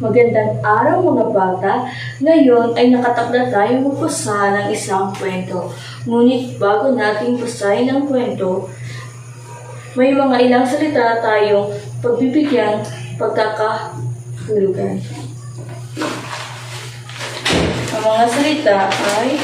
Magandang araw mga bata. Ngayon ay nakatakda tayong magbasa ng isang kwento. Ngunit bago nating basahin ang kwento, may mga ilang salita tayong pagbibigyan pagkakahulugan. Ang mga salita ay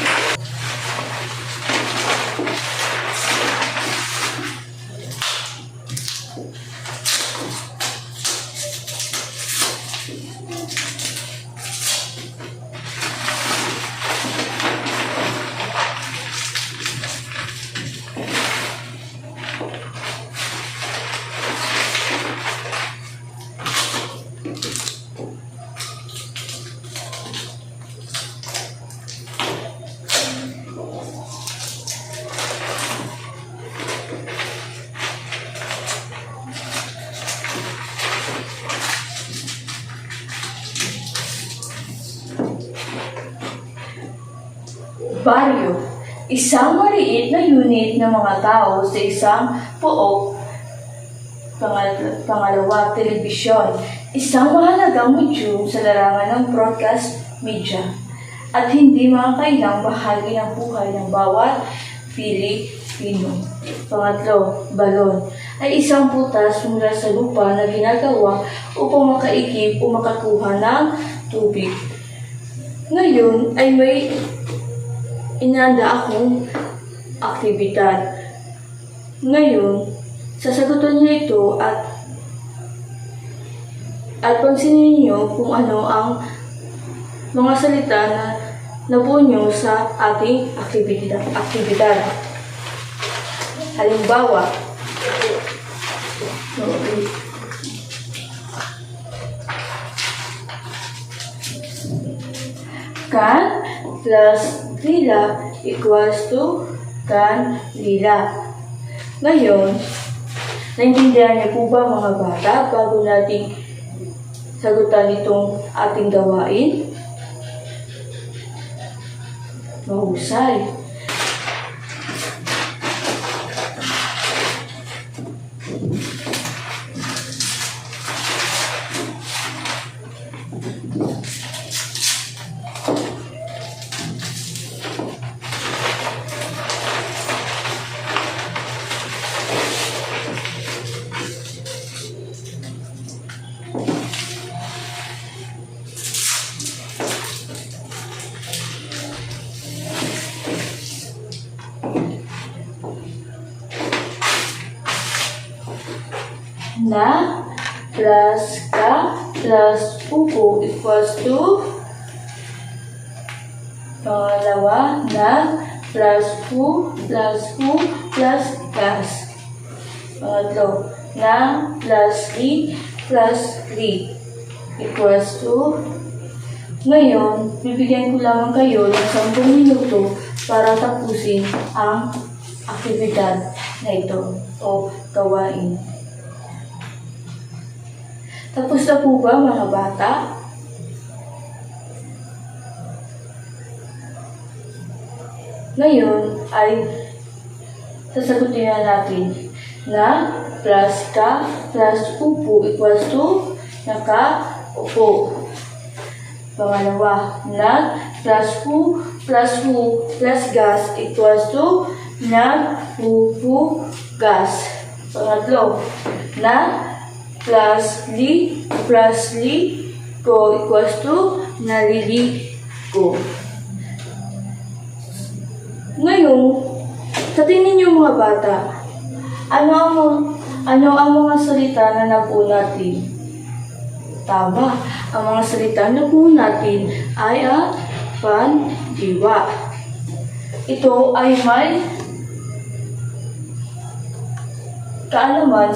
baryo, isang maliit na unit ng mga tao sa isang pook. Pangalawa, telebisyon, isang mahalagang medium sa larangan ng broadcast media at hindi makakailang bahagi ng buhay ng bawat Pilipino. Pangatlo, balon, ay isang butas mula sa lupa na ginagawa upang makaigib o makakuha ng tubig. Ngayon ay may inanda akong aktibidad. Ngayon, sasagutin niyo ito at pansinin niyo kung ano ang mga salita na nabuo niyo sa ating aktibidad. Halimbawa, kan plus lila equals to kanlila. Ngayon, naintindihan niyo po ba mga bata bago natin sagutan itong ating gawain? Mahusay. Na plus ka plus upo equals to pangalawa na plus hu plus gas. Pangatlo, na plus i plus ri equals to. Ngayon, bibigyan ko lamang kayo ng 10 minuto para tapusin ang aktibidad na ito o gawain. Tapos na po ba mga bata? Ngayon ay sasagutin na natin na plus ka plus upo equals to nakaupo. Pangalawa, na plus hu plus gas equals to naghuhugas. Pangatlo, na plus li ko equals to naliligo. Ngayon, sa tingin niyo mga bata, ano ang mga salita na nabuo natin? Tama, ang mga salita na nabuo natin ay ang pandiwa. Ito ay may kaalaman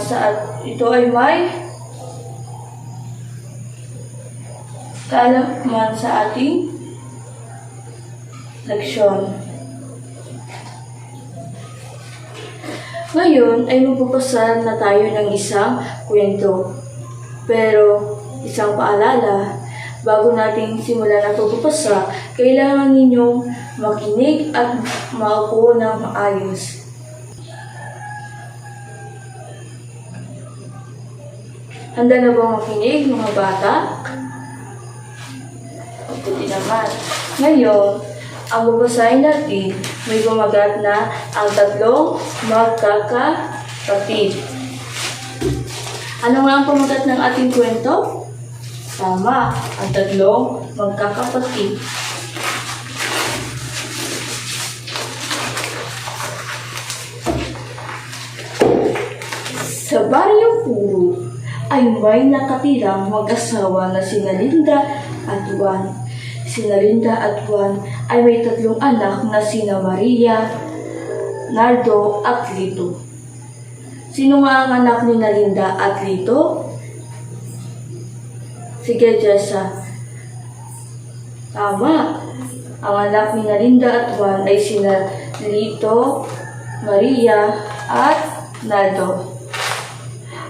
sa ating leksyon. Ngayon ay magbabasa na tayo ng isang kwento. Pero isang paalala, bago natin simulan ang pagbabasa, kailangan ninyong makinig at maupo ng maayos. Handa na bang makinig, mga bata? Buti naman. Ngayon, ang babasahin natin may gumagat na ang tatlong magkakapatid. Ano nga ang pamagat ng ating kwento? Tama, ang tatlong magkakapatid. Sa baryong Puro ay may nakatirang mag-asawa na sina Linda at Juan. Sina Linda at Juan ay may tatlong anak na sina Maria, Nardo at Lito. Sino nga ang anak ni Linda at Lito? Sige, Jessa. Tama. Ang anak ni Linda at Juan ay sina Lito, Maria at Nardo.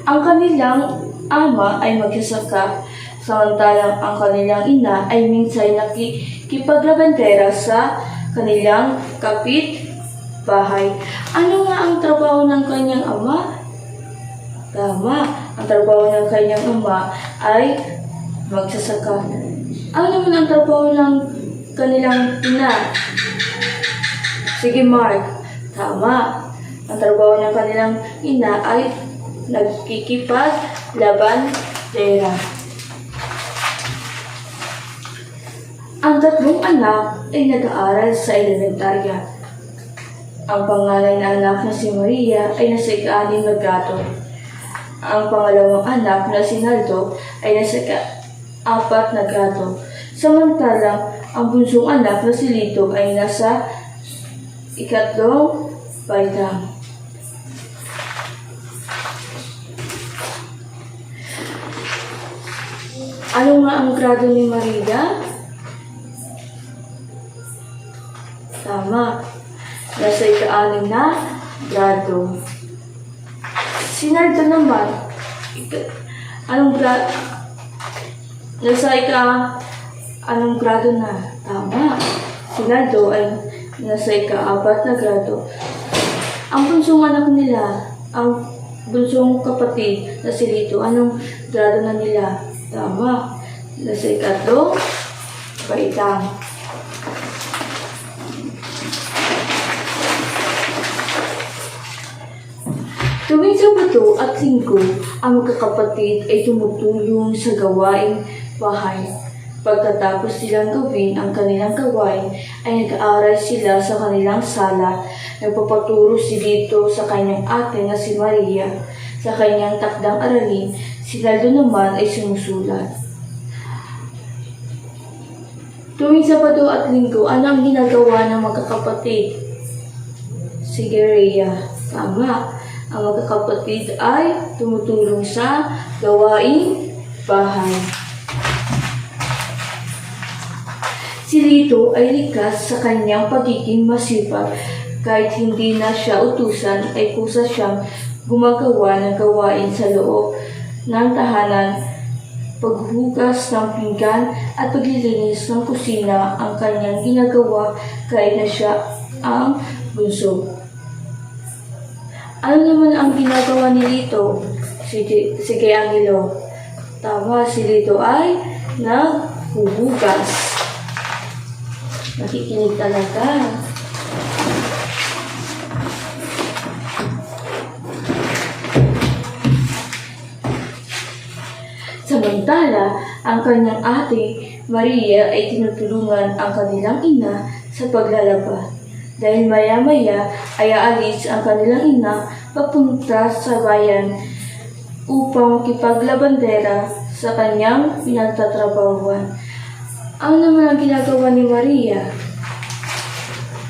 Ang kanilang ama ay magsasaka, samantalang ang kanilang ina ay minsan nakikipaglabandera sa kanilang kapitbahay. Ano nga ang trabaho ng kanyang ama? Tama, ang trabaho ng kanyang ama ay magsasaka. Ano naman ang trabaho ng kanilang ina? Sige, Mark. Tama, ang trabaho ng kanilang ina ay nagkikipaglabandera. Ang tatlong anak ay nag-aaral sa elementarya. Ang pangalan ng anak na si Maria ay nasa ika-6 na grado. Ang pangalawang anak na si Nardo ay nasa ika-4 na grado. Samantalang ang bunsong anak na si Lito ay nasa ika-3 baitang. Ano nga ang grado ni Maria? Tama. Nasa ika-6 na grado. Si Nardo naman, nasa anong grado na? Tama. Si Nardo ay nasa ika-4 na grado. Ang bunsong anak nila, ang bunsong kapatid na si Lito, anong grado na nila? Tama. Nasa ika-3 baitang. Tuwing Sabado at Linggo, ang magkakapatid ay tumutulong sa gawaing bahay. Pagkatapos silang gawin ang kanilang gawain, ay nag-aaral sila sa kanilang sala. Nagpapaturo si Lito sa kanyang ate na si Maria. Sa kanyang takdang aralin, si Nardo naman ay sumusulat. Tuwing Sabado at Linggo, ano ang ginagawa ng magkakapatid? Sige, Rhea. Tama. Ang magkakapatid ay tumutulong sa gawaing bahay. Si Lito ay likas sa kanyang pagiging masipag. Kahit hindi na siya utusan, ay kusa siyang gumagawa ng gawain sa loob ng tahanan. Paghugas ng pinggan at paglilinis ng kusina ang kanyang ginagawa kahit na siya ang bunso. Ano naman ang ginagawa ni Lito? Sige, Angelo. Tama, si Lito ay naghuhugas. Nakikinig talaga. Samantala, ang kanyang ate, Maria, ay tinutulungan ang kanilang ina sa paglalaba. Dahil maya-maya ay aalis ang kanilang ina papunta sa bayan upang makipaglabandera sa kanyang pinagtatrabahuan. Ano naman ang ginagawa ni Maria?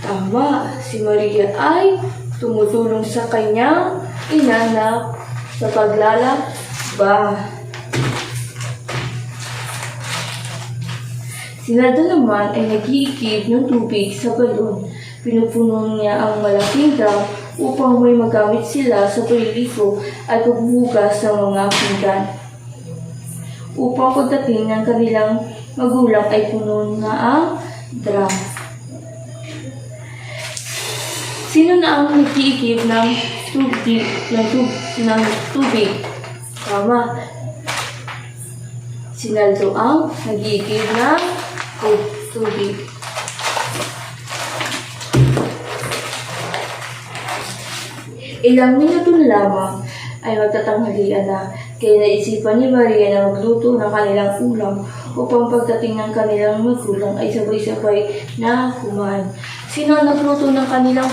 Tama, si Maria ay tumutulong sa kanyang ina na sa paglalaba. Si Nardo naman ay nag-iigib ng tubig sa balon. Pinupuno niya ang malaking drum upang may magamit sila sa pagliligo at paghuhugas ng mga pinggan. Upang pagdating ng kanilang magulang ay puno na ang drum. Sino na ang nag-iigib ng tubig? Tama. Si Nardo ang nag-iigib ng o tubig. Ilang minuto na lamang ay magtatanghalian na, kaya naisipan ni Maria na magluto ng kanilang ulam upang pagdating ng kanilang magulang ay sabay-sabay na kumain. Sino ang nagluto ng kanilang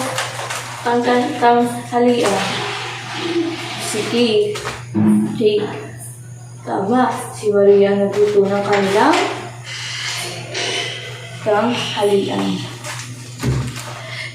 tanghalian? Si Jake. Tama, si Maria ang nagluto ng kanilang tanghalian.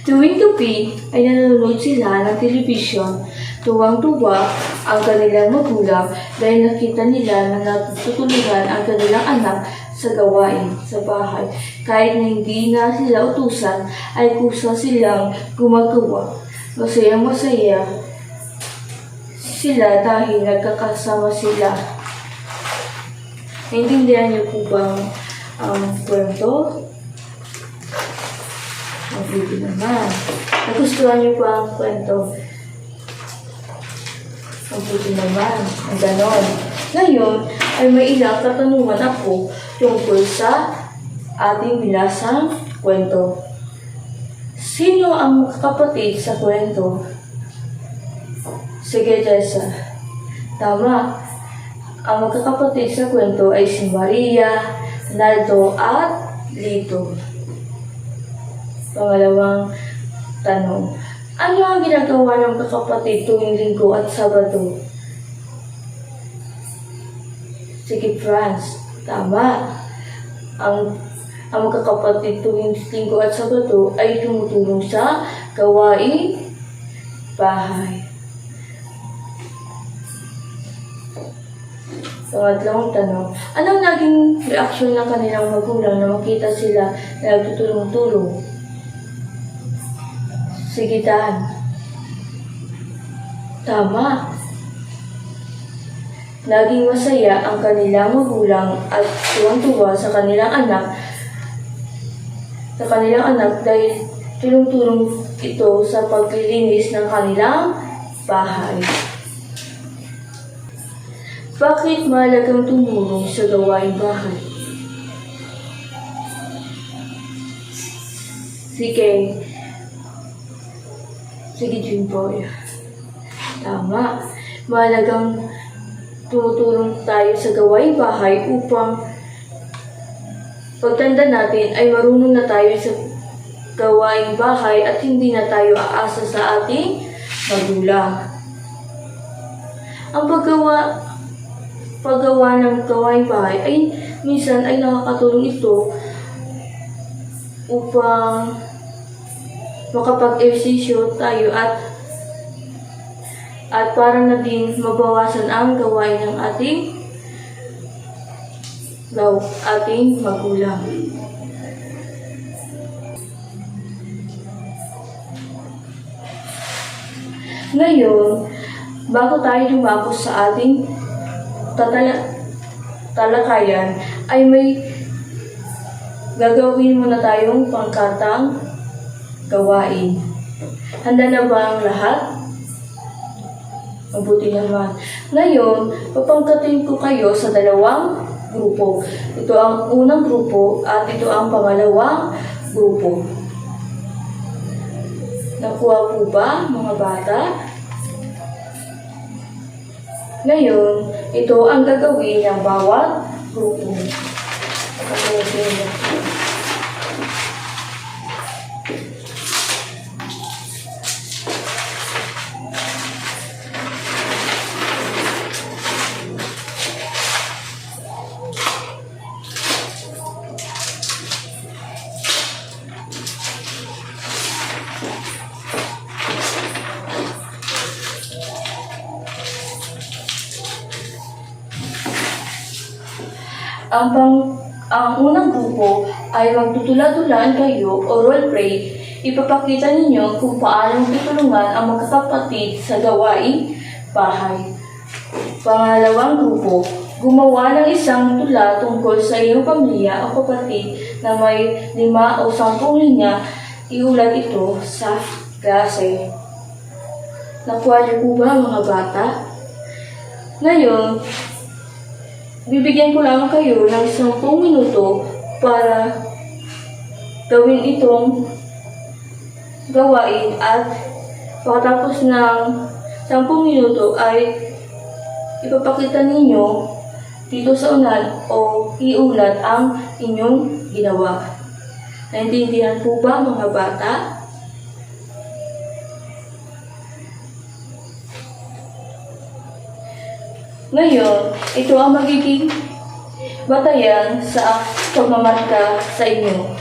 Tuwing gabi ay nanonood sila ng telebisyon. Tuwang-tuwa ang kanilang magulang dahil nakita nila na natutulungan ang kanilang anak sa gawain sa bahay. Kahit na hindi na sila utusan, ay kusa silang gumagawa. Masaya-masaya sila dahil nagkakasama sila. Naintindihan niyo po ba ang kwento? Mabuti naman. Nagustuhan niyo pa ang kwento? Mabuti naman. Ang ganon. Ngayon, ay may ilang katanungan ako tungkol sa ating binasang kwento. Sino ang kapatid sa kwento? Sige, Jessa. Tama. Ang magkakapatid sa kwento ay si Maria, Naldo at Lito. Pangalawang tanong. Ano ang ginagawa ng kakapatid tuwing Linggo at Sabado? Sige, Franz. Tama. Ang magkakapatid tuwing Linggo at Sabado ay tumutulong sa gawaing bahay. Pangatlong tanong. Anong naging reaksyon ng kanilang magulang na makita sila na nagtutulong-tulong? Sige, Dan. Tama. Naging masaya ang kanilang magulang at tuwang-tuwa sa kanilang anak dahil tulong-tulong ito sa paglilinis ng kanilang bahay. Bakit mahalagang tumulong sa gawaing bahay? Sige, Jimboy. Tama. Mahalagang tumutulong tayo sa gawaing bahay upang pagtanda natin ay marunong na tayo sa gawaing bahay at hindi na tayo aasa sa ating magulang. Ang paggawa ng gawaing bahay ay minsan ay nakakatulong ito upang makapag-ehersisyo tayo at para na din mabawasan ang gawain ng ating magulang. Ngayon, bago tayo dumako sa ating talakayan, ay may gagawin muna tayong pangkatang gawain. Handa na ba ang lahat? Mabuti naman. Ngayon, papangkatin ko kayo sa dalawang grupo. Ito ang unang grupo at ito ang pangalawang grupo. Nakuha po ba, mga bata? Ngayon, ito ang gagawin ng bawat grupo. Ang unang grupo ay magtutula-tulaan kayo o role-play. Ipapakita ninyo kung paano tutulungan ang magkakapatid sa gawaing bahay. Pangalawang grupo, gumawa ng isang tula tungkol sa iyong pamilya o kapatid na may 5 o 10 linya. Iulat ito sa klase. Nakuha niyo po ba, mga bata? Ngayon, bibigyan ko lang kayo ng 10 minuto para gawin itong gawain at pagkatapos ng 10 minuto ay ipapakita ninyo dito sa unan o iulat ang inyong ginawa. Naintindihan po ba mga bata? Ngayon, ito ang magiging batayan sa pagmamarka sa inyo.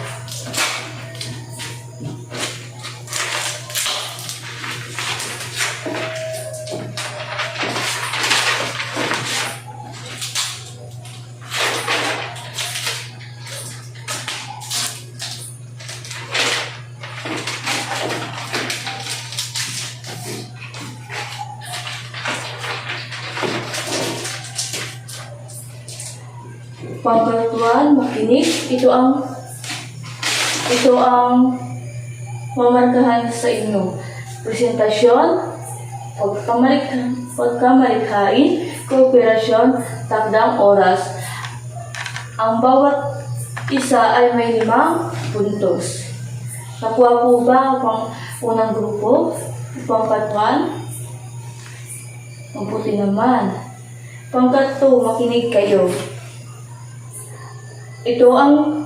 Pangkatuan, makinig. Ito ang mamarkahan sa inyo. Presentasyon, pagkamalikhain, kooperasyon, takdang oras. Ang bawat isa ay may 5 puntos. Nakuha po ba ang unang grupo? Pangkatuan? Mabuti naman. Pangkatu, makinig kayo. Ito ang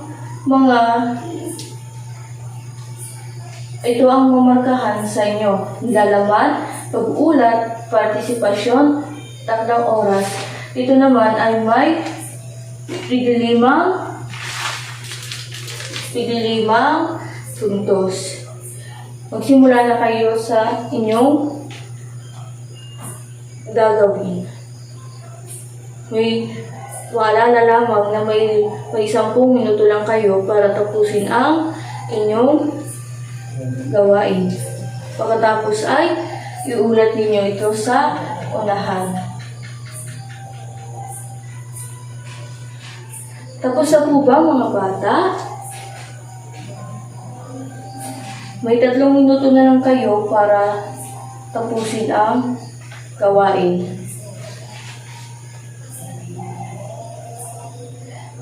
mamarkahan sa inyo. Nilalaman, pag-ulat, partisipasyon, takdang oras. Ito naman ay may 5 puntos. Magsimula na kayo sa inyong gagawin. Wala na lamang na may 10 minuto lang kayo para tapusin ang inyong gawain. Pagkatapos ay iulat ninyo ito sa unahan. Tapos na po ba mga bata? May 3 minuto na lang kayo para tapusin ang gawain.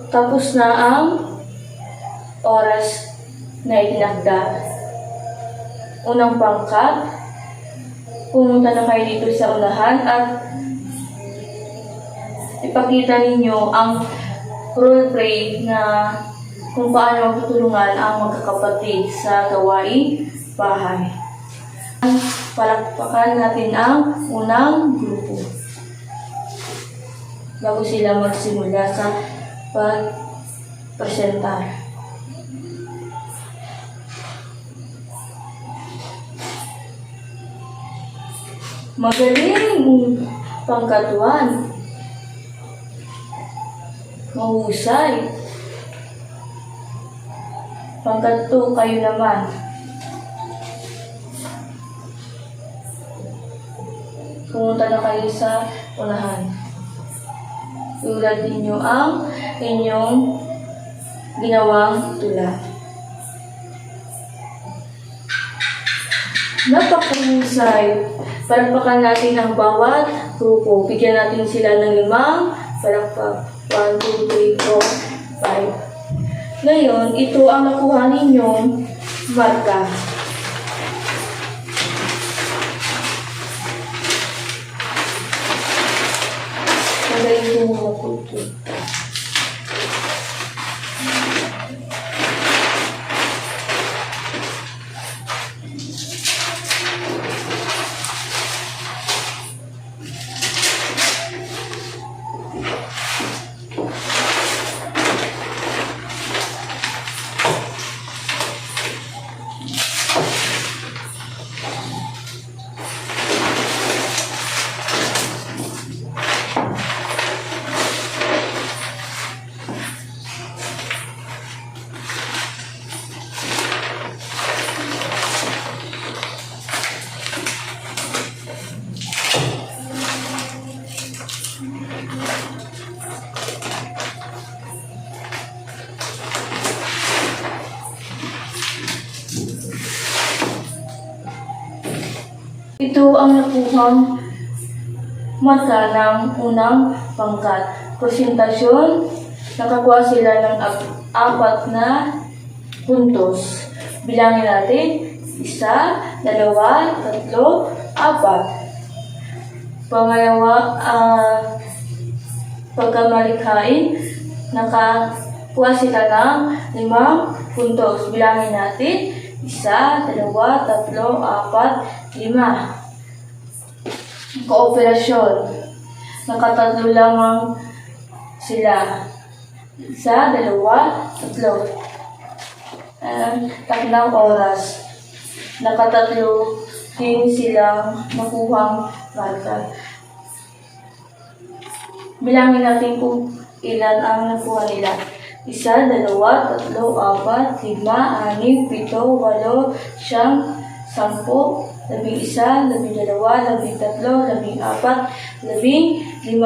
Tapos na ang oras na itinakda. Unang pangkat, pumunta na kayo dito sa unahan at ipakita ninyo ang role play na kung paano magtutulungan ang magkakapatid sa gawaing bahay. Palakpakan natin ang unang grupo bago sila magsimula sa pag-presentar. Magaling! Pangkatuan. Mahusay. Pangkatu, kayo naman. Pumunta na kayo sa unahan. Iulat ninyo ang inyong ginawang tula. Napakahusay. Palakpakan natin ang bawat grupo. Bigyan natin sila ng 5 palakpak. 1, 2, 3, 4, 5. Ngayon, ito ang nakuha ninyong marka. Magaling yung mga kulto. Ito ang nakuhang marka ng unang pangkat. Presentasyon, nakakuha sila ng apat na puntos. Bilangin natin, 1, 2, 3, 4. Pangalawa, pagkamalikhain, nakakuha sila ng 5 puntos. Bilangin natin, 1, 2, 3, 4, 5. Kooperasyon, nakatatlo lamang sila. 1, 2, 3. Takdang oras, nakatatlo din silang nakuhang marka. Bilangin natin kung ilan ang nakuha nila. 1, 2, 3, 4, 5, 6, 7, 8, 9, 10, 11, 12, 13, 14, 15.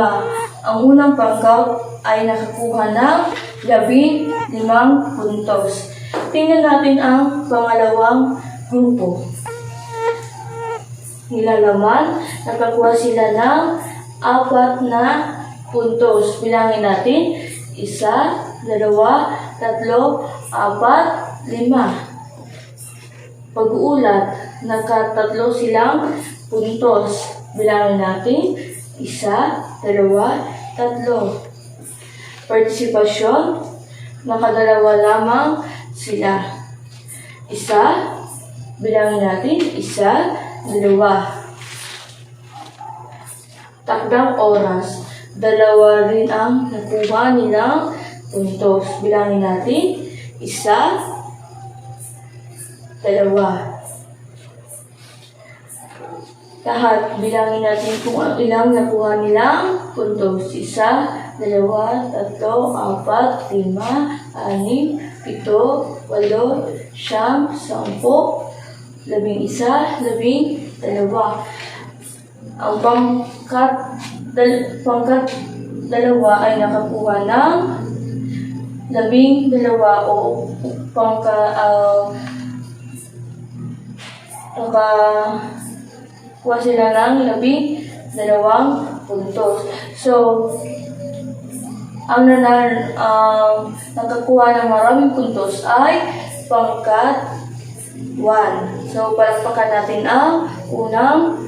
Ang unang pangkat ay nakakuha ng 15 puntos. Tingnan natin ang pangalawang grupo. Nilalaman, nakakuha sila ng 4 na puntos. Bilangin natin, 1, 2, 3, 4, 5. Pag-uulat, nakatatlo silang puntos. Bilangin natin, 1, 2, 3. Partisipasyon, nakadalawa lamang sila. 1, bilangin natin, 1, 2. Takdang oras, 2 rin ang nakuha nilang puntos. Bilangin natin, 1, 2. Lahat, bilangin natin kung ilang nakuha nilang puntos. 1, 2, 3, 4, 5, 6, 7, 8, 9, 10, 11, 12. Ang pangkat dalawa ay nakakuha ng 12 o nakakuha sila ng 12 puntos. So, ang nakakuha ng maraming puntos ay pangkat 1. So, palakpakan natin ang unang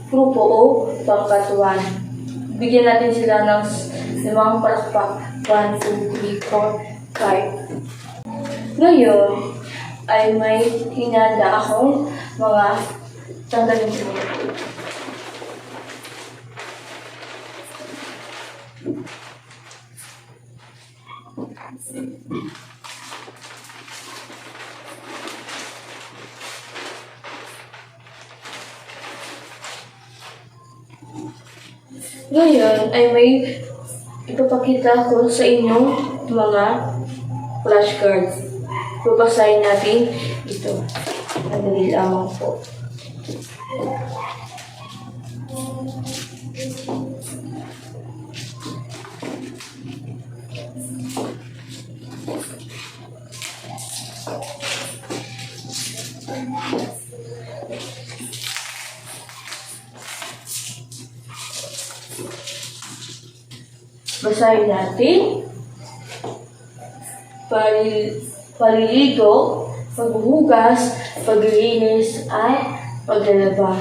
grupo o pangkat 1. Bigyan natin sila ng 5 palakpak. 1, 2, 3, 4, 5. Ngayon, ay may hinanda akong mga tanggalin ko. Ngayon ay may ipapakita ko sa inyo mga flashcards. Babasahin natin ito. Madali lamang po. Basahin natin. Paliligo, paghuhugas, paglilinis, at paglalaba.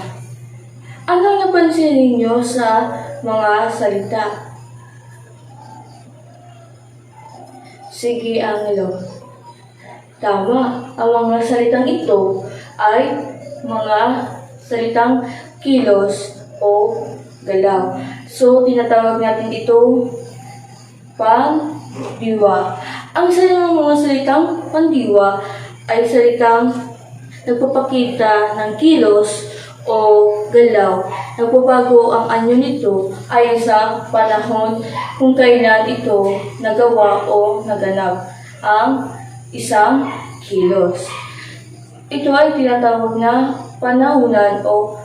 Ano napansin ninyo sa mga salita? Sige, Angelo. Tama, ang mga salitang ito ay mga salitang kilos o galaw. So, tinatawag natin ito pandiwa. Ang isa ng mga salitang pandiwa ay salitang nagpapakita ng kilos o galaw. Nagbabago ang anyo nito ayon sa panahon kung kailan ito nagawa o naganap ang isang kilos. Ito ay tinatawag na panahunan o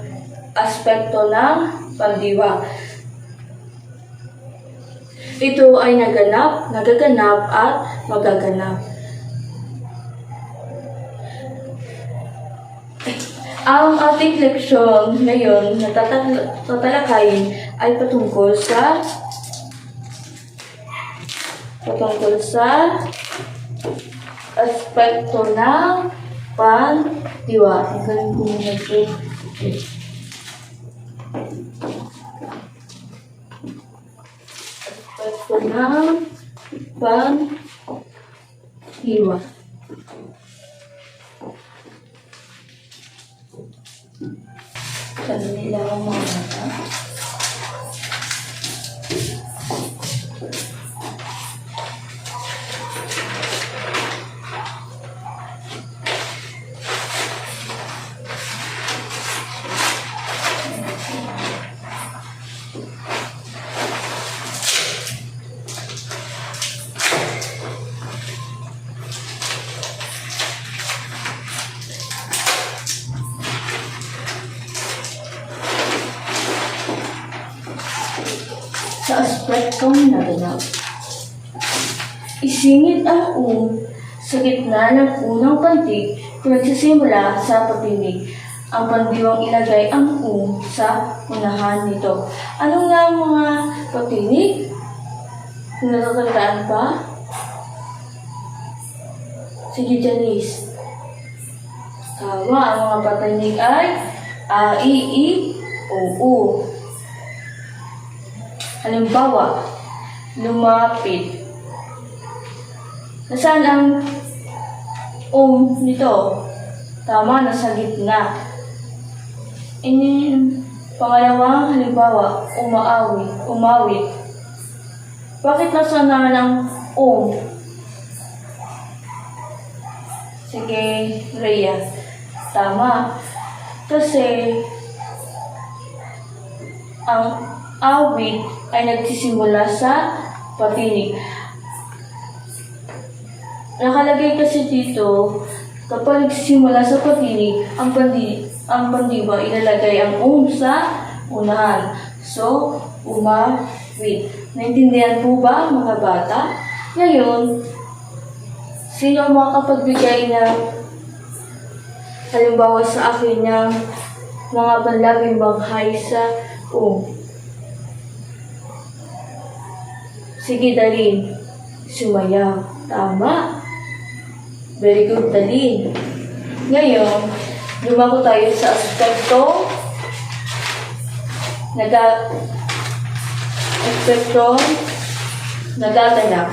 aspekto ng pandiwa. Ito ay naganap, nagaganap at magaganap. Ang ating leksyon ngayon na tatalakayin ay patungkol sa patungkol sa aspekto ng pandiwa. Tanggalin ko muna ito. Aspekto ng pandiwa. Sandali lang ang mga bata. Sa aspektong naganap, isingit ang sa gitna ng unang pantig kung nagsisimula sa patinig. Ang pandiwang ilagay ang sa unahan nito. Ano nga ang mga patinig? Kung natatandaan pa? Sige, Janice. Tama, ang mga patinig ay A, I, I, O, U. Halimbawa, lumapit. Nasaan ang nito? Tama, nasa gitna. Pangalawang halimbawa, umawit. Bakit nasa naman ang Sige, Rhea. Tama. Kasi, ang awit ay nagsisimula sa patinig. Nakalagay kasi dito, kapag nagsisimula sa patinig, ang pandiwa ilalagay ang sa unahan. So, umawit. Naintindihan po ba, mga bata? Ngayon, sino makapagbigay ng halimbawa sa akin ng mga panlabing banghay sa Sige, Dalin. Sumayaw. Tama. Very good, Dalin. Ngayon, lumako tayo sa aspekto nagaganap.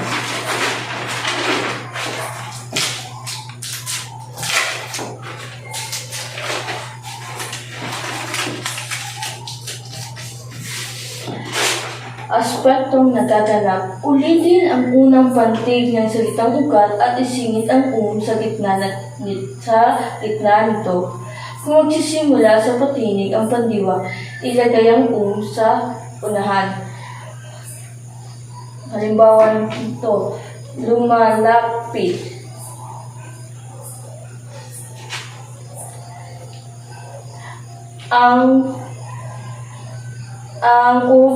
Aspektong nagaganap, ulitin ang unang pantig ng salitang ugat at isingit ang sa gitna nito. Kung magsisimula sa patinig ang pandiwa, ilagay ang sa unahan. Halimbawa nito, lumalapit. Ang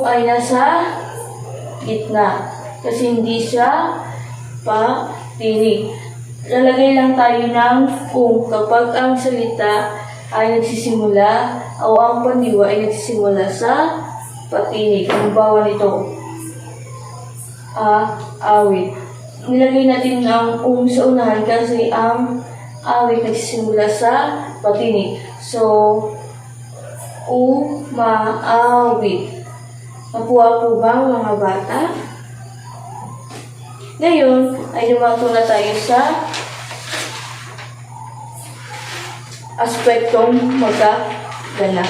ay nasa gitna kasi hindi siya patinig. Lalagay lang tayo ng kapag ang salita ay nagsisimula o ang pandiwa ay nagsisimula sa patinig. Halimbawa nito, awit. Nilagay natin ang sa unahan kasi ang awit nagsisimula sa patinig. So, umaawit. Nakuha po ba mga bata? Ngayon, ay lumako na tayo sa aspektong magaganap.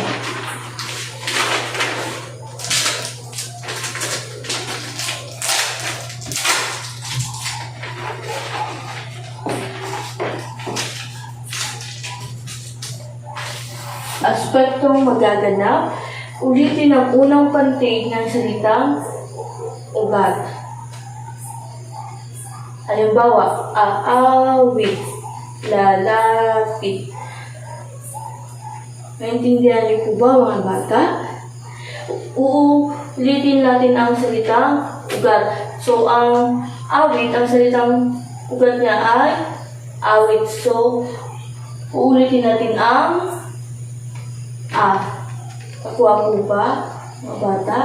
Aspektong magaganap, ulitin ang unang pantig ng salitang ugat. Halimbawa, aawit, lalapit. Naintindihan niyo po ba mga bata? Ulitin natin ang salitang ugat. So, ang awit, ang salitang ugat niya ay awit. So, uulitin natin ang Nakuha po ba, mga bata?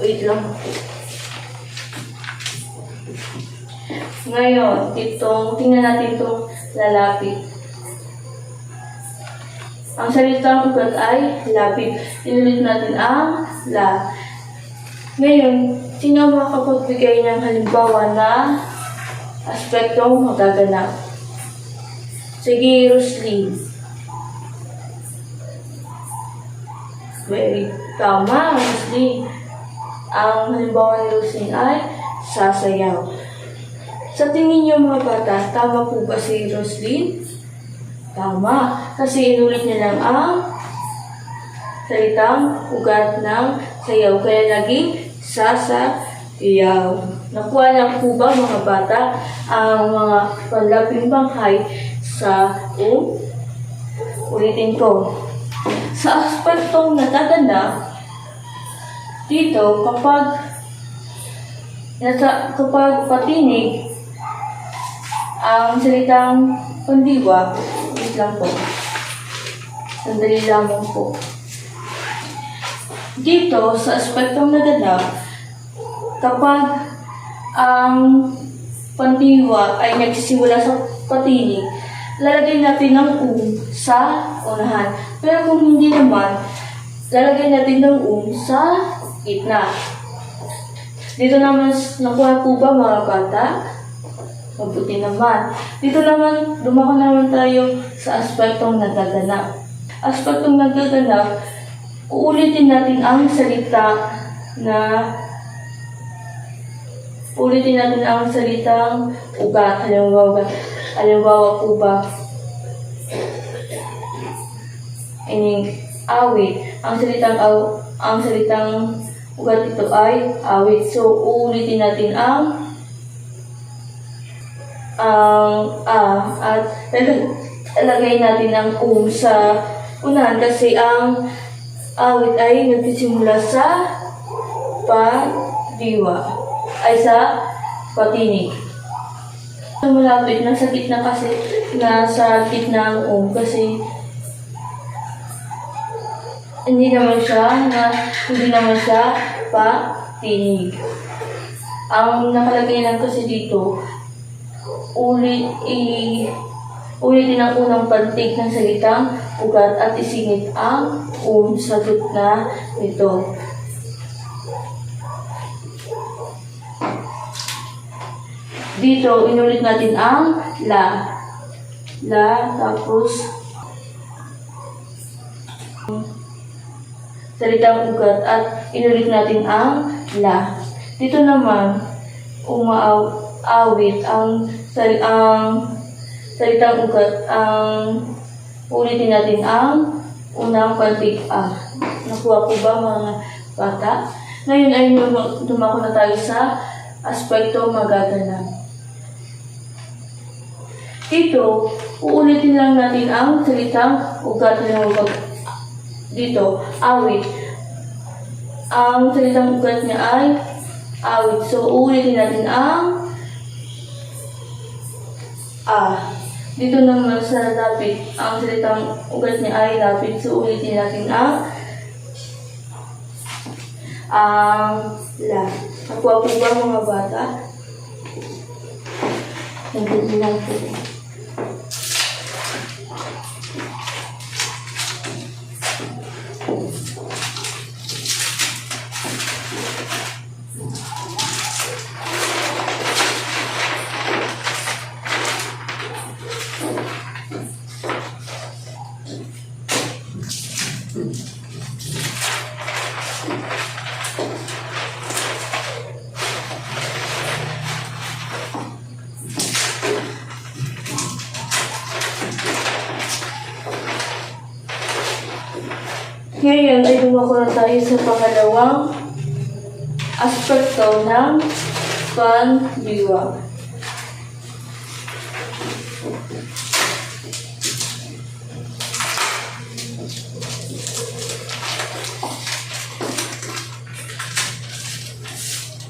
Wait lang. Ngayon, tingnan natin itong lalapit. Ang salitang ugat ay lapit. Inulit natin ang la. Ngayon, sino ang makapagbigay ng halimbawa na aspektong magaganap? Sige, Roslyn. Very tama, Roslyn. Ang halimbawa ni Roslyn ay sasayaw. Sa tingin niyo mga bata, tama po ba si Roslyn? Tama, kasi inulit niya lang ang salitang ugat ng sayaw, kaya naging sasayaw. Nakuha niya po ba mga bata ang mga panlaping banghay sa ulitin ko. Sa aspektong nataganap, dito kapag patinig ang salitang pandiwa, wait lang po. Sandali lamang po. Dito, sa aspektong naganap, kapag ang pandiwa ay nagsisimula sa patinig, lalagay natin ng sa unahan. Pero kung hindi naman, lalagay natin ng sa gitna. Dito naman, nakuha po ba mga bata? Mabuti naman. Dito naman, dumako naman tayo sa aspektong nagaganap. Aspektong nagaganap, uulitin natin ang salita na salitang ugat. Halimbawa po ba, awit. Ang salitang ugat ito ay awit. So, uulitin natin ang at ilagay natin ang sa unahan kasi ang awit ay nagsisimula sa patinig. Malapit na sa gitna kasi nasa gitna ang kasi hindi naman siya patinig. Ang nakalagay lang kasi dito, ulitin ang unang pantig ng salitang ugat at isingit ang sa gitna nito. Dito, inulit natin ang la, tapos salitang ugat at inulit natin ang la. Dito naman, awit ang salitang ugat, ulitin natin ang unang pantig Nakuha po ba mga bata? Ngayon ay dumako na tayo sa aspekto magaganap. Dito, uulitin lang natin ang salitang ugat. Dito, awit. Ang salitang ugat niya ay awit. So, uulitin natin ang Dito naman sa lapit, ang salitang ugat niya ay lapit. So, ulitin natin ang la. Nakuha po ba mga bata? Nandun lang po. Ngayon ay dumako na tayo sa pangalawang aspekto ng pandiwa.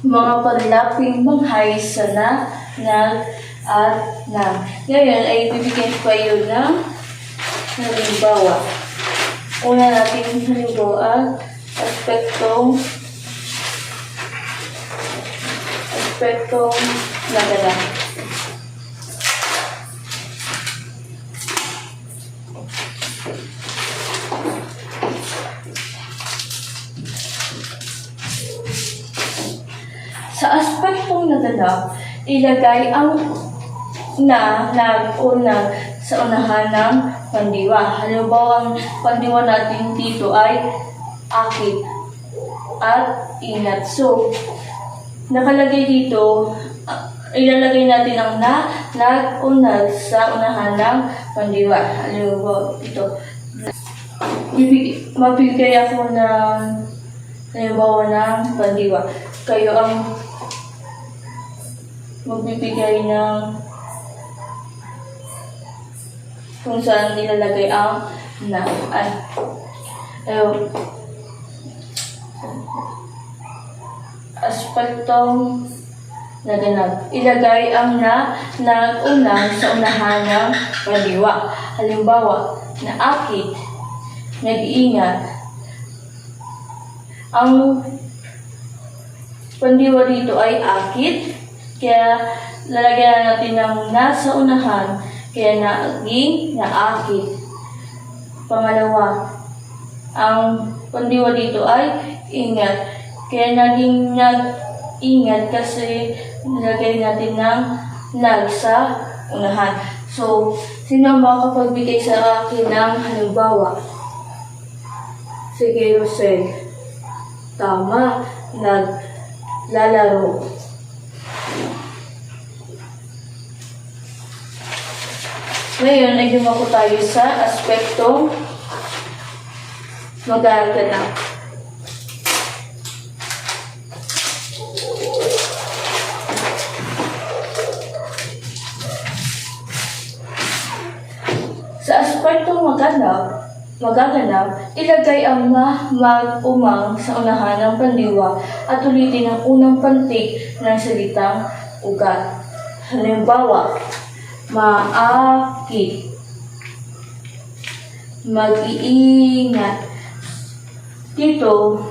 Mga panlaping banghay sa nag, at na. Ngayon ay bibigyan ko kayo ng halimbawa. Una natin halimbawa, aspektong aspektong naganap. Sa aspektong naganap, ilagay ang nag-una sa unahan ng pandiwa. Halimbawa, ang pandiwa natin dito ay akit at ingat. So, nakalagay dito, ilalagay natin ang nag-una sa unahan ng pandiwa. Halimbawa, ito. Mabigay ako ng halimbawa ng pandiwa. Kayo ang magbibigay ng kung saan nilalagay ang na. Aspektong naganap. Ilagay ang nag-una sa unahan ng pandiwa. Halimbawa, naakit, nag-iingat. Ang pandiwa dito ay akit, kaya lalagyan natin ng nasa unahan, kaya naging naakit. Pangalawa, ang pandiwa dito ay ingat, kaya naging nag-ingat kasi nilagay natin ng nag sa unahan. So, sino makapagbigay sa akin ng halimbawa? Sige, Rosel. Tama, naglalaro. Ngayon ay dumako tayo sa aspektong magaganap. Sa aspektong magaganap, ilagay ang mag-umang sa unahan ng pandiwa at ulitin ang unang pantig ng salitang ugat. Halimbawa, maakit, mag-iingat. Dito,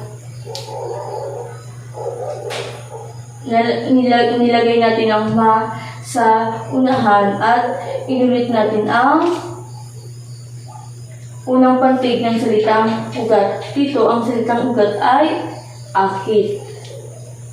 nilagay natin ang ma sa unahan at inulit natin ang unang pantig ng salitang ugat. Dito, ang salitang ugat ay akit.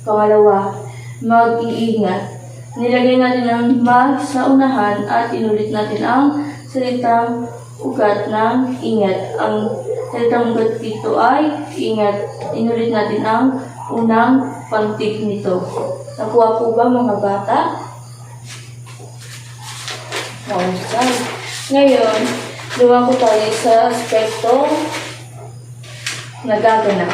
Pangalawa, mag-iingat. Nilagay natin ang mag sa unahan at inulit natin ang salitang ugat ng ingat. Ang salitang ugat dito ay ingat. Inulit natin ang unang pantig nito. Nakuha po ba mga bata? Okay. Ngayon, lumako tayo sa aspekto nagaganap.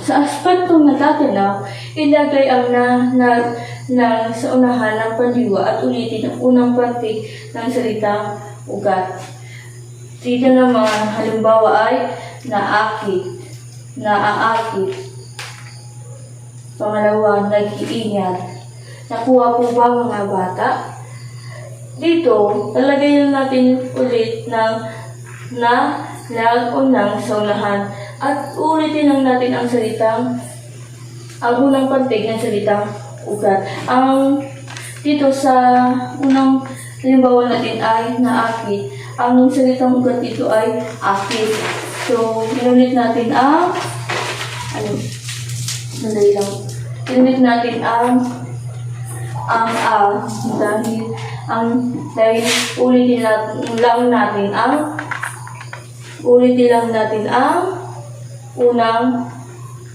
Sa aspektong nagaganap, ilagay ang na sa unahan ng pandiwa at ulitin ang unang pantig ng salitang ugat. Dito naman, halimbawa ay naakit, naaakit. Pangalawa, nag-iingat. Nakuha po ba mga bata? Dito, lalagay natin ulit ng nag-unang sa unahan at ulitin lang natin ang unang pantig ng salitang ugat. Dito sa unang halimbawa natin ay naakit. Ang salitang ugat dito ay akit. So, inulit natin inulit natin dahil ulitin lang natin ang unang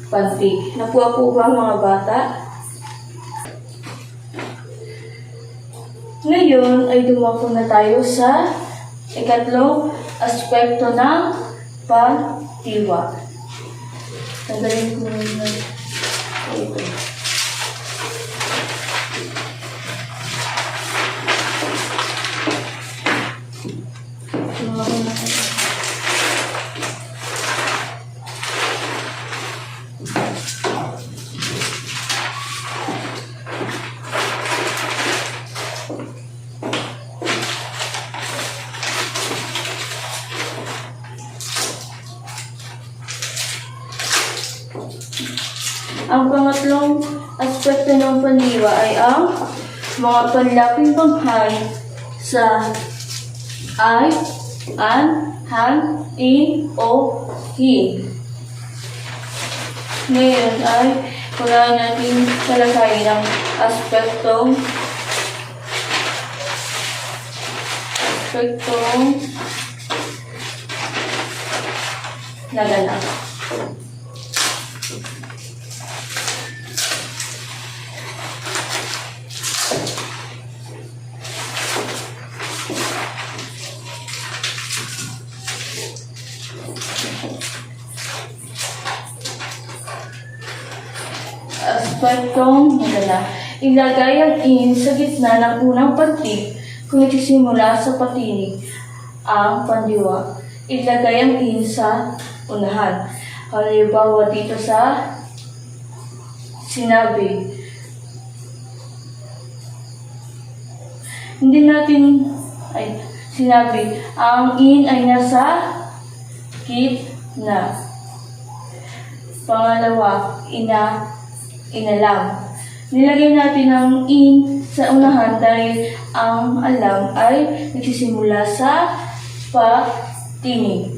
pantig. Nakuha po ba mga bata? Ngayon ay dumako na tayo sa ikatlong aspekto ng pandiwa. Tanggalin ko muna ito. Ang pangatlong aspekto ng pandiwa ay ang mga panlaping panghay sa I, an, han, in, o, hin. Ngayon ay unahin natin talakayin ang aspektong naganap. Aspektong naganap. Ilagay ang in sa gitna ng unang pantig kung nagsisimula sa patinig ang pandiwa. Ilagay ang in sa unahan. Halimbawa dito sa sinabi. Sinabi, ang in ay nasa gitna. Pangalawa, inalam. Nilagay natin ang in sa unahan dahil ang alam ay nagsisimula sa patinig.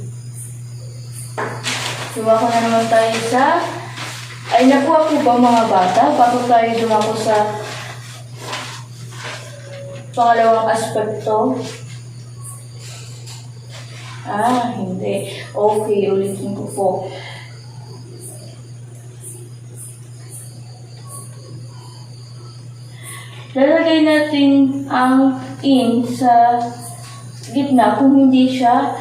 Dumako na naman tayo sa ay nakuha ko ba mga bata bago tayo dumako sa pangalawang aspekto? Hindi. Okay, ulitin ko po. Lalagay natin ang in sa gitna kung hindi siya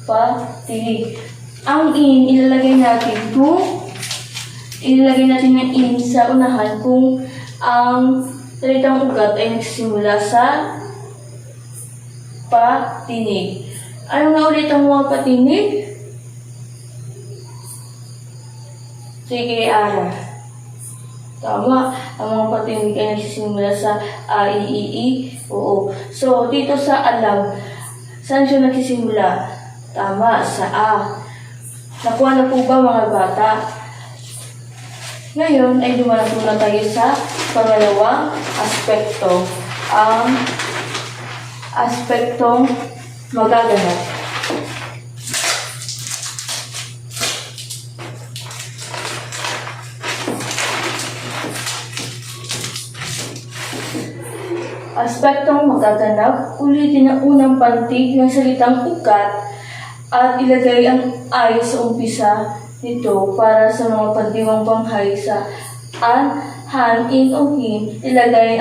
patinig. Ang in, ilalagay natin ng in sa unahan kung ang salitang ugat ay nagsisimula sa patinig. Ano nga ulit ang mga patinig? Sige, Ara. Tama, ang mga patinig ay nagsisimula sa a, i, oo. So, dito sa alam, saan siya nagsisimula? Tama, sa a. Nakuha na po ba mga bata? Ngayon ay dumanak na tayo sa pangalawang aspekto. Ang aspektong magaganap. Aspektong magaganap, ulitin ang unang pantig ng salitang ugat at ilagay ang I sa umpisa nito para sa mga pandiwang panghay sa an, han, in o hin. Ilagay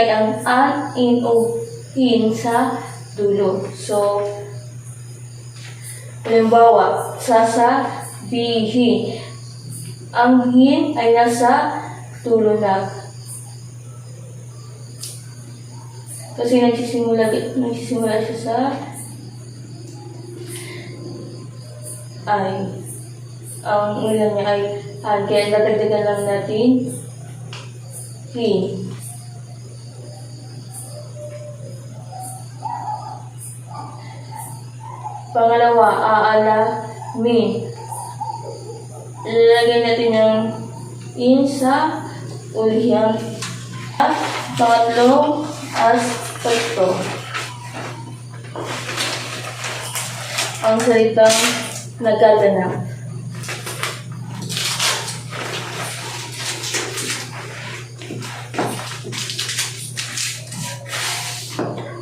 ang an, in o hin sa dulo. So, halimbawa, sasabihin. Ang hin ay nasa dulo na. Kasi nagsisimula siya sa ay. Ang ulan niya ay han. Kaya dadagdagan lang natin hin. Pangalawa, aalamin. Ilalagay natin yung in sa ulihan. Pangatlong aspekto. Ang salitang nagaganap.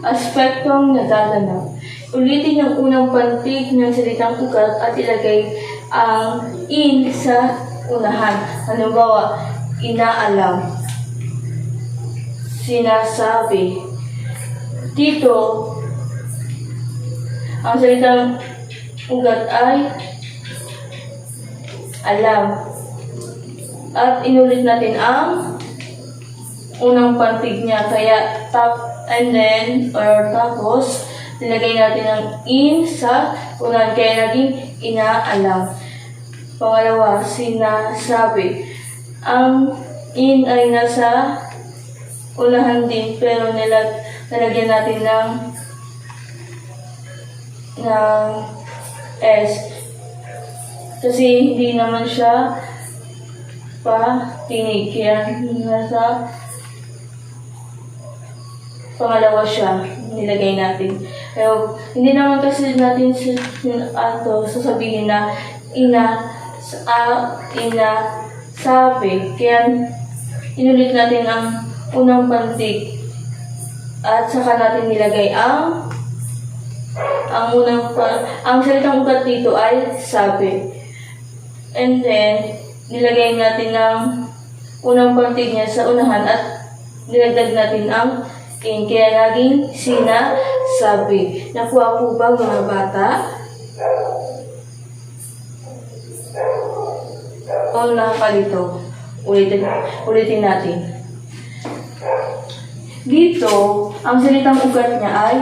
Aspektong nagaganap. Ulitin ang unang pantig ng salitang ugat at ilagay ang in sa unahan. Halimbawa, inaalam, sinasabi. Dito, ang salitang ugat ay alam. At inulit natin ang unang pantig niya. Kaya tapos, nilagay natin ang in sa unahan. Kaya naging inaalam. Pangalawa, sinasabi. Ang in ay nasa unahan din, pero nilagyan natin ng S. Kasi hindi naman siya pakinig. Kaya nasa pangalawa siya, nilagay natin. Pero hindi naman kasi natin sasabihin na ina sabi. Kaya inulit natin ang unang pantig at saka natin nilagay ang salitang ugat dito ay sabi. And then nilagay natin ang unang pantig niya sa unahan at nilagdag natin ang in. Kaya naging sinasabi. Nakuha po ba mga bata? O nakakalito? Ulitin natin. Dito, ang salitang ugat niya ay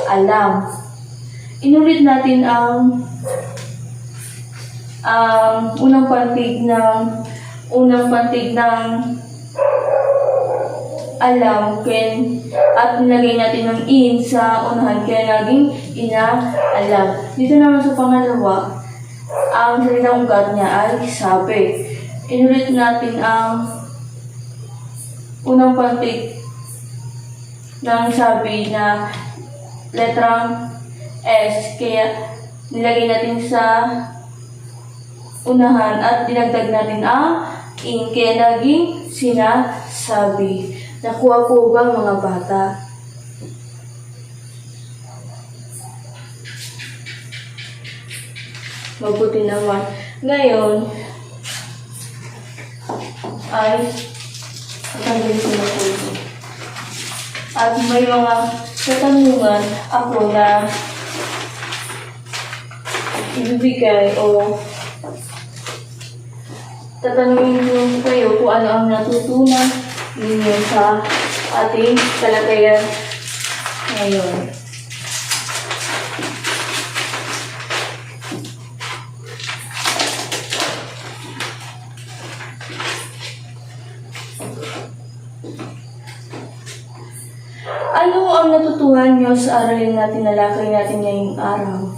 alam. Inulit natin ang unang pantig ng alam at nilagay natin ng in sa unahan kaya naging ina-alam. Dito naman sa pangalawa, ang salitang ugat niya ay sabi. Inulit natin ang unang pantig ng sabi na letrang S kaya nilagay natin sa unahan at dinagdag natin ang in kaya naging sinasabi. Nakuha po ba mga bata? Mabuti naman. Ngayon ay tanggalin ko na po ito. At may mga katanungan ako na ibibigay o tatanungin ko kayo kung ano ang natutunan ninyo sa ating talakayan ngayon. Ano ang natutuhan nyo sa aralin natin na lakay natin ngayong araw?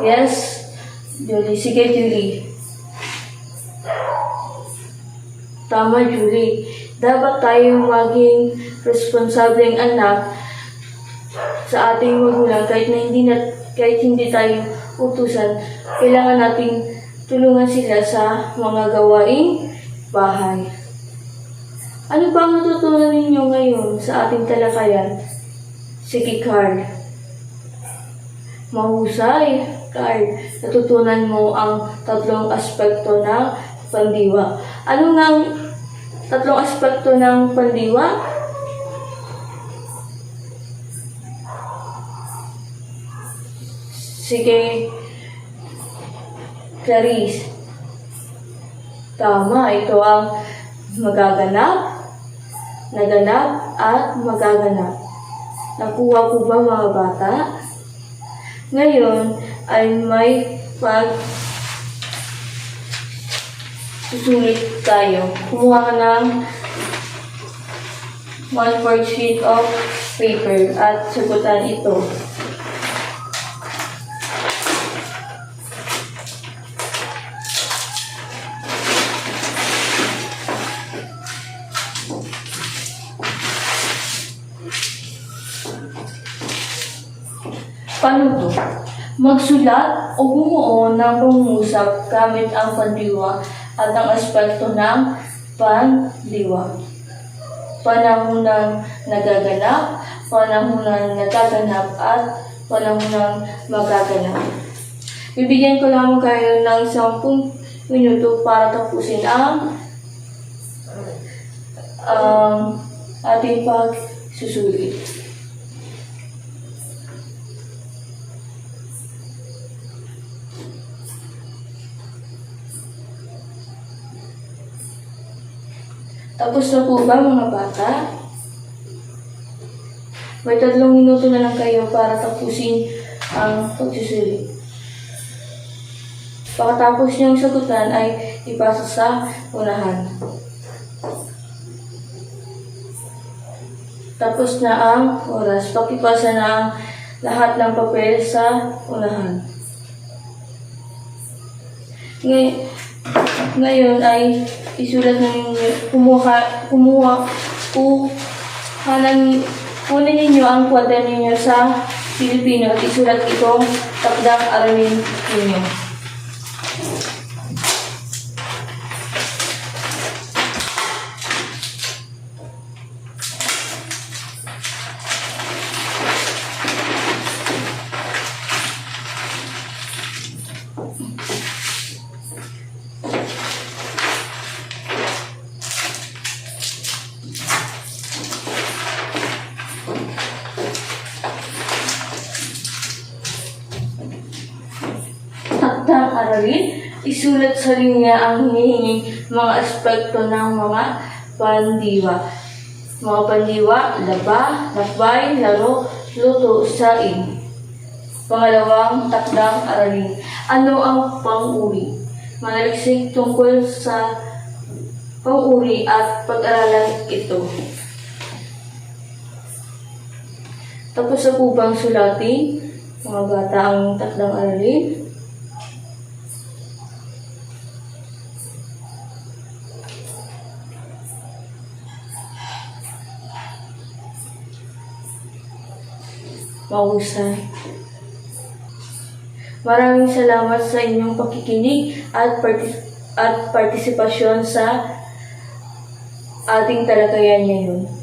Yes, Julie. Sige, Julie. Tama, Julie. Dapat tayong maging responsableng anak sa ating magulang kahit hindi tayo utusan. Kailangan nating tulungan sila sa mga gawaing bahay. Ano ba ang natutunan ninyo ngayon sa ating talakayan? Sige, Carl. Mahusay, Carl. Natutunan mo ang tatlong aspekto ng pandiwa. Ano nga ang tatlong aspekto ng pandiwa? Sige, Clarice. Tama, ito ang magaganap, naganap, at magaganap. Nakuha po ba mga bata? Ngayon ay may susulit tayo. Kumuha ka ng 1/4 sheet of paper at sagutan ito. Paano to? Magsulat o bumuo ng pangungusap gamit ang pandiwa at ang aspekto ng pandiwa. Panahon ng nagaganap, panahon ng nagaganap, at panahon ng magaganap. Bibigyan ko lamang kayo ng 10 minuto para tapusin ang ating pagsusulit. Tapos na po ba mga bata? May 3 minuto na lang kayo para tapusin ang pagsusulit. Pagkatapos niyang sagutan ay ipasa sa unahan. Tapos na ang oras. Pakipasa na ang lahat ng papel sa unahan. Ngayon, Ngayon ay isulat na ninyo, kunin ninyo ang kwaderno ninyo sa Pilipino at isulat itong takdang aralin ninyo. Takdang aralin, isulat sa linya ang hinihinging mga aspekto ng mga pandiwa. Mga pandiwa, laba, lakbay, laro, luto, saing. Pangalawang takdang aralin. Ano ang pang-uri? Manaliksik tungkol sa pang-uri at pag-aralan ito. Tapos na po bang sulatin, mga bata, ang takdang aralin? Mahusay. Maraming salamat sa inyong pakikinig at partisipasyon sa ating talakayan ngayon.